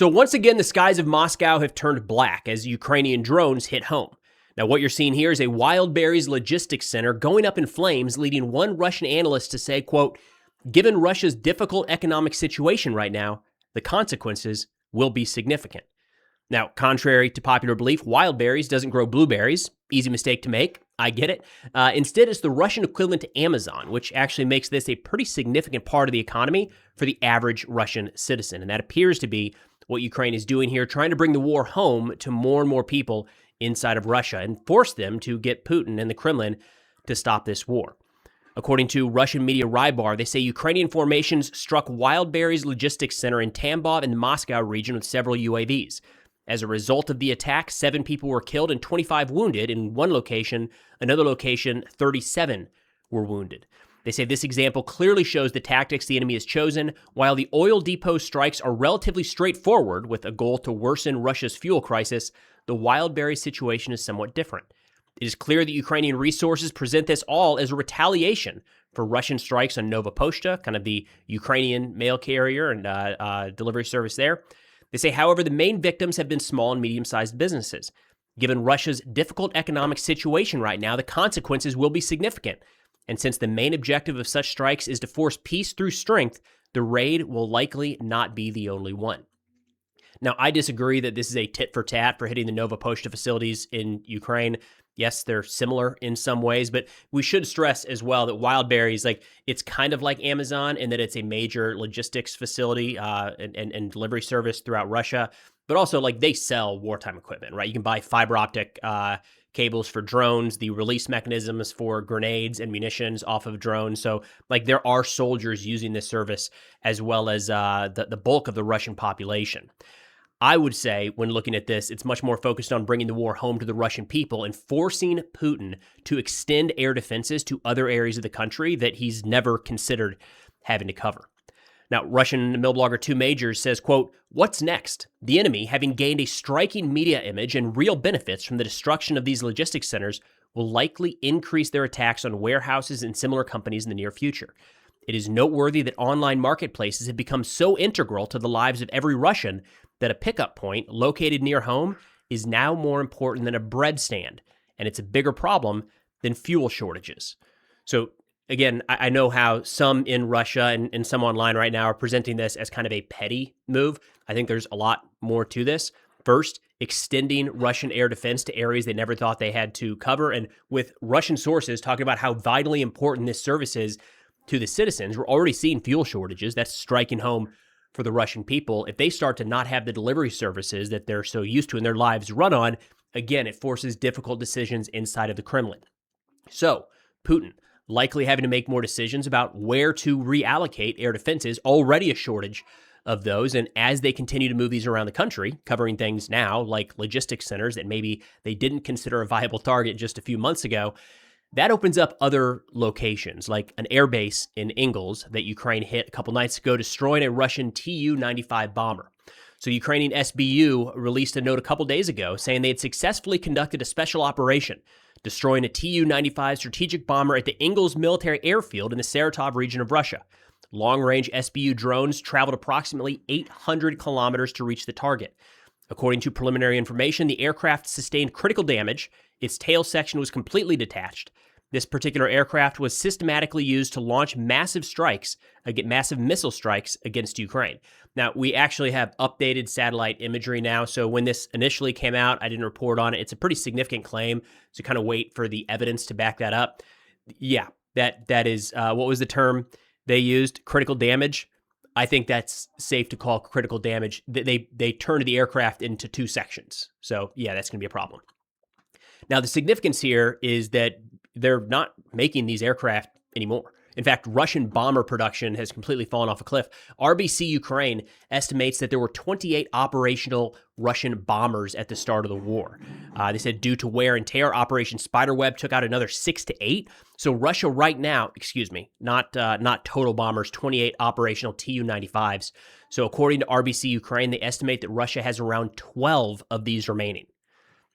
So once again, the skies of Moscow have turned black as Ukrainian drones hit home. Now, what you're seeing here is a Wildberries logistics center going up in flames, leading one Russian analyst to say, quote, "Given Russia's difficult economic situation right now, the consequences will be significant." Now, contrary to popular belief, Wildberries doesn't grow blueberries. Easy mistake to make. I get it. Instead, it's the Russian equivalent to Amazon, which actually makes this a pretty significant part of the economy for the average Russian citizen. And that appears to be what Ukraine is doing here, trying to bring the war home to more and more people inside of Russia and force them to get Putin and the Kremlin to stop this war. According to Russian media Rybar, they say Ukrainian formations struck Wildberries logistics center in Tambov in the Moscow region with several UAVs. As a result of the attack, 7 people were killed and 25 wounded in one location. Another location, 37 were wounded. They say this example clearly shows the tactics the enemy has chosen. While the oil depot strikes are relatively straightforward with a goal to worsen Russia's fuel crisis, the Wildberries situation is somewhat different. It is clear that Ukrainian resources present this all as a retaliation for Russian strikes on Nova Poshta, kind of the Ukrainian mail carrier and delivery service there. They say, however, the main victims have been small and medium-sized businesses. Given Russia's difficult economic situation right now, the consequences will be significant. And since the main objective of such strikes is to force peace through strength, the raid will likely not be the only one. Now, I disagree that this is a tit for tat for hitting the Nova Poshta facilities in Ukraine. Yes, they're similar in some ways, but we should stress as well that Wildberries, it's kind of like Amazon in that it's a major logistics facility and delivery service throughout Russia, but also they sell wartime equipment, right? You can buy fiber optic cables for drones, the release mechanisms for grenades and munitions off of drones. So there are soldiers using this service as well as the bulk of the Russian population. I would say when looking at this, it's much more focused on bringing the war home to the Russian people and forcing Putin to extend air defenses to other areas of the country that he's never considered having to cover. Now, Russian mill blogger 2 Majors says, quote, "What's next? The enemy, having gained a striking media image and real benefits from the destruction of these logistics centers, will likely increase their attacks on warehouses and similar companies in the near future. It is noteworthy that online marketplaces have become so integral to the lives of every Russian that a pickup point located near home is now more important than a bread stand, and it's a bigger problem than fuel shortages." So again, I know how some in Russia and some online right now are presenting this as kind of a petty move. I think there's a lot more to this. First, extending Russian air defense to areas they never thought they had to cover, and with Russian sources talking about how vitally important this service is to the citizens. We're already seeing fuel shortages. That's striking home for the Russian people. If they start to not have the delivery services that they're so used to and their lives run on, again, it forces difficult decisions inside of the Kremlin. So, Putin likely having to make more decisions about where to reallocate air defenses, already a shortage of those. And as they continue to move these around the country, covering things now like logistics centers that maybe they didn't consider a viable target just a few months ago, that opens up other locations, like an airbase in Ingles that Ukraine hit a couple nights ago, destroying a Russian Tu-95 bomber. So Ukrainian SBU released a note a couple days ago saying they had successfully conducted a special operation, destroying a Tu-95 strategic bomber at the Ingles military airfield in the Saratov region of Russia. Long-range SBU drones traveled approximately 800 kilometers to reach the target. According to preliminary information, the aircraft sustained critical damage. Its tail section was completely detached. This particular aircraft was systematically used to launch massive missile strikes against Ukraine. Now, we actually have updated satellite imagery now. So when this initially came out, I didn't report on it. It's a pretty significant claim. So kind of wait for the evidence to back that up. Yeah, that is, what was the term they used? Critical damage. I think that's safe to call critical damage. They turned the aircraft into 2 sections. So yeah, that's going to be a problem. Now, the significance here is that they're not making these aircraft anymore. In fact, Russian bomber production has completely fallen off a cliff. RBC Ukraine estimates that there were 28 operational Russian bombers at the start of the war. They said due to wear and tear, Operation Spiderweb took out another 6 to 8. So Russia right now, not total bombers, 28 operational Tu-95s. So according to RBC Ukraine, they estimate that Russia has around 12 of these remaining.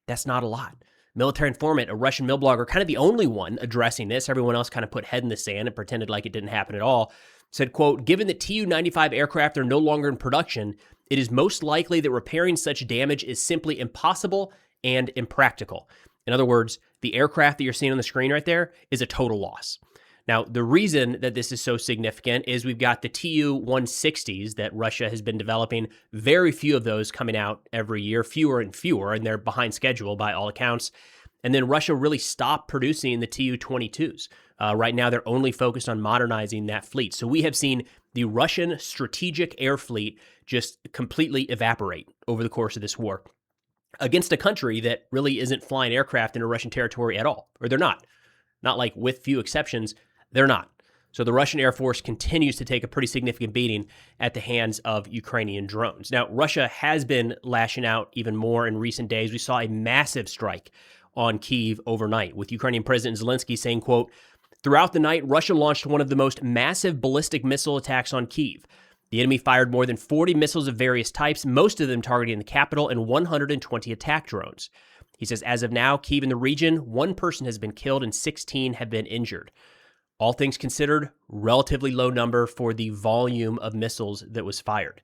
That's not a lot. Military Informant, a Russian mill blogger, kind of the only one addressing this, everyone else kind of put head in the sand and pretended like it didn't happen at all, said, quote, "Given that Tu-95 aircraft are no longer in production, It is most likely that repairing such damage is simply impossible and impractical. In other words, the aircraft that you're seeing on the screen right there is a total loss. Now, the reason that this is so significant is we've got the Tu-160s that Russia has been developing. Very few of those coming out every year, fewer and fewer, and they're behind schedule by all accounts. And then Russia really stopped producing the Tu-22s. Right now, they're only focused on modernizing that fleet. So we have seen the Russian strategic air fleet just completely evaporate over the course of this war against a country that really isn't flying aircraft into Russian territory at all, or they're not. Not like with few exceptions, they're not. So the Russian Air Force continues to take a pretty significant beating at the hands of Ukrainian drones. Now, Russia has been lashing out even more in recent days. We saw a massive strike on Kyiv overnight, with Ukrainian President Zelensky saying, quote, "Throughout the night, Russia launched one of the most massive ballistic missile attacks on Kyiv. The enemy fired more than 40 missiles of various types, most of them targeting the capital, and 120 attack drones." He says, as of now, Kyiv and the region, 1 person has been killed and 16 have been injured. All things considered, relatively low number for the volume of missiles that was fired.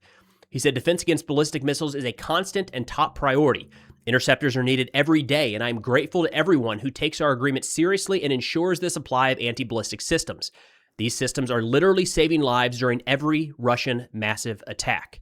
He said, defense against ballistic missiles is a constant and top priority. Interceptors are needed every day, and I'm grateful to everyone who takes our agreement seriously and ensures the supply of anti-ballistic systems. These systems are literally saving lives during every Russian massive attack.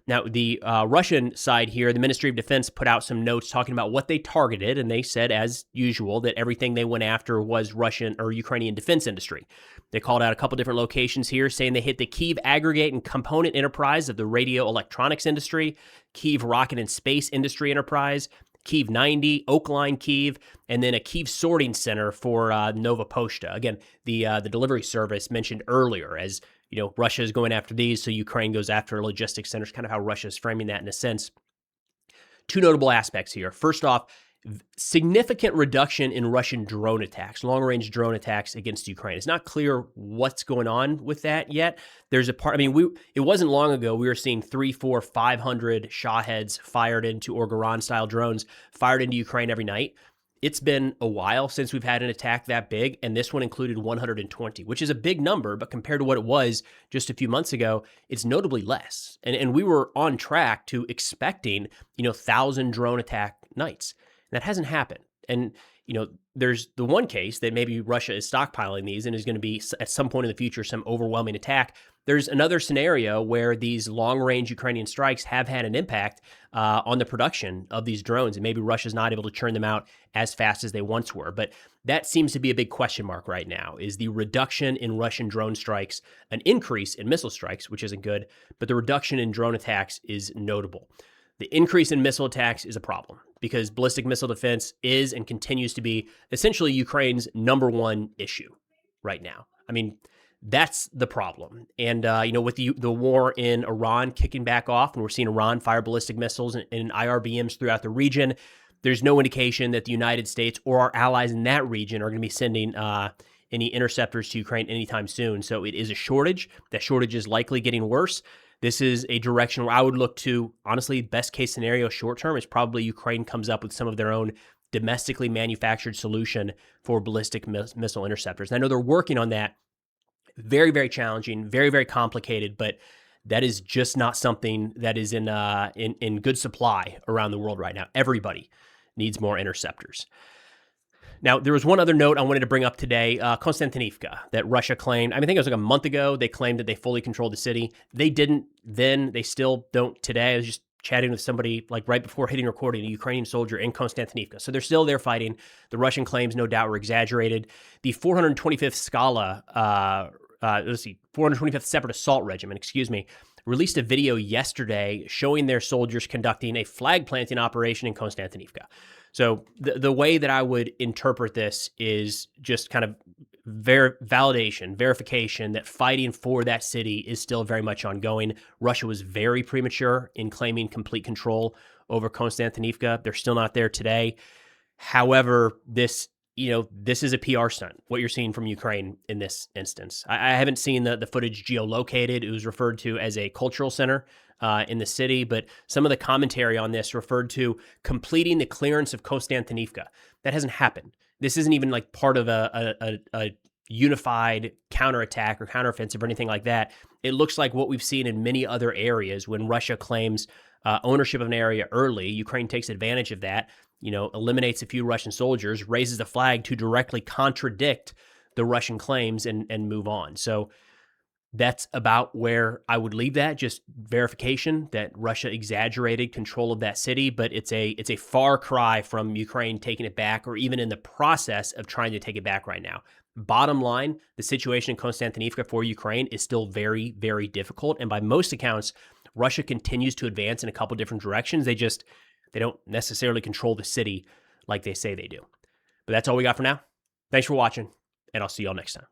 Now, the Russian side here, the Ministry of Defense put out some notes talking about what they targeted, and they said, as usual, that everything they went after was Russian or Ukrainian defense industry. They called out a couple different locations here, saying they hit the Kyiv aggregate and component enterprise of the radio electronics industry, Kyiv rocket and space industry enterprise, Kyiv 90, Oakline Kyiv, and then a Kyiv sorting center for Nova Poshta. Again, the delivery service mentioned earlier as, Russia is going after these, so Ukraine goes after logistics centers, kind of how Russia is framing that in a sense. 2 notable aspects here. First off, significant reduction in Russian drone attacks, long-range drone attacks against Ukraine. It's not clear what's going on with that yet. There's a part, it wasn't long ago we were seeing 300, 400, 500 Shaheds fired into, or Goran-style drones fired into Ukraine every night. It's been a while since we've had an attack that big, and this one included 120, which is a big number, but compared to what it was just a few months ago, it's notably less. And we were on track to expecting, 1,000 drone attack nights. That hasn't happened. And, there's the one case that maybe Russia is stockpiling these and is going to be at some point in the future some overwhelming attack. There's another scenario where these long-range Ukrainian strikes have had an impact on the production of these drones, and maybe Russia's not able to churn them out as fast as they once were. But that seems to be a big question mark right now, is the reduction in Russian drone strikes, an increase in missile strikes, which isn't good, but the reduction in drone attacks is notable. The increase in missile attacks is a problem because ballistic missile defense is and continues to be essentially Ukraine's number one issue right now. That's the problem. And, with the war in Iran kicking back off, and we're seeing Iran fire ballistic missiles and IRBMs throughout the region, there's no indication that the United States or our allies in that region are going to be sending any interceptors to Ukraine anytime soon. So it is a shortage. That shortage is likely getting worse. This is a direction where I would look to, honestly, best case scenario short term is probably Ukraine comes up with some of their own domestically manufactured solution for ballistic missile interceptors. And I know they're working on that. Very, very challenging, very, very complicated, but that is just not something that is in good supply around the world right now. Everybody needs more interceptors. Now, there was one other note I wanted to bring up today, Kostiantynivka, that Russia claimed. I think it was like a month ago, they claimed that they fully controlled the city. They didn't then, they still don't today. I was just chatting with somebody like right before hitting recording, a Ukrainian soldier in Kostiantynivka. So they're still there fighting. The Russian claims, no doubt, were exaggerated. The 425th Skala, 425th Separate Assault Regiment, released a video yesterday showing their soldiers conducting a flag planting operation in Kostiantynivka. So the way that I would interpret this is just kind of verification that fighting for that city is still very much ongoing. Russia was very premature in claiming complete control over Kostiantynivka. They're still not there today. However, this is a PR stunt, what you're seeing from Ukraine in this instance. I haven't seen the footage geolocated. It was referred to as a cultural center in the city, but some of the commentary on this referred to completing the clearance of Kostiantynivka. That hasn't happened. This isn't even like part of a unified counterattack or counteroffensive or anything like that. it looks like what we've seen in many other areas when Russia claims ownership of an area early. Ukraine takes advantage of that, eliminates a few Russian soldiers, raises the flag to directly contradict the Russian claims and move on. So that's about where I would leave that. Just verification that Russia exaggerated control of that city, but it's a far cry from Ukraine taking it back or even in the process of trying to take it back right now. Bottom line, the situation in Kostiantynivka for Ukraine is still very, very difficult. And by most accounts, Russia continues to advance in a couple different directions. They don't necessarily control the city like they say they do. But that's all we got for now. Thanks for watching, and I'll see y'all next time.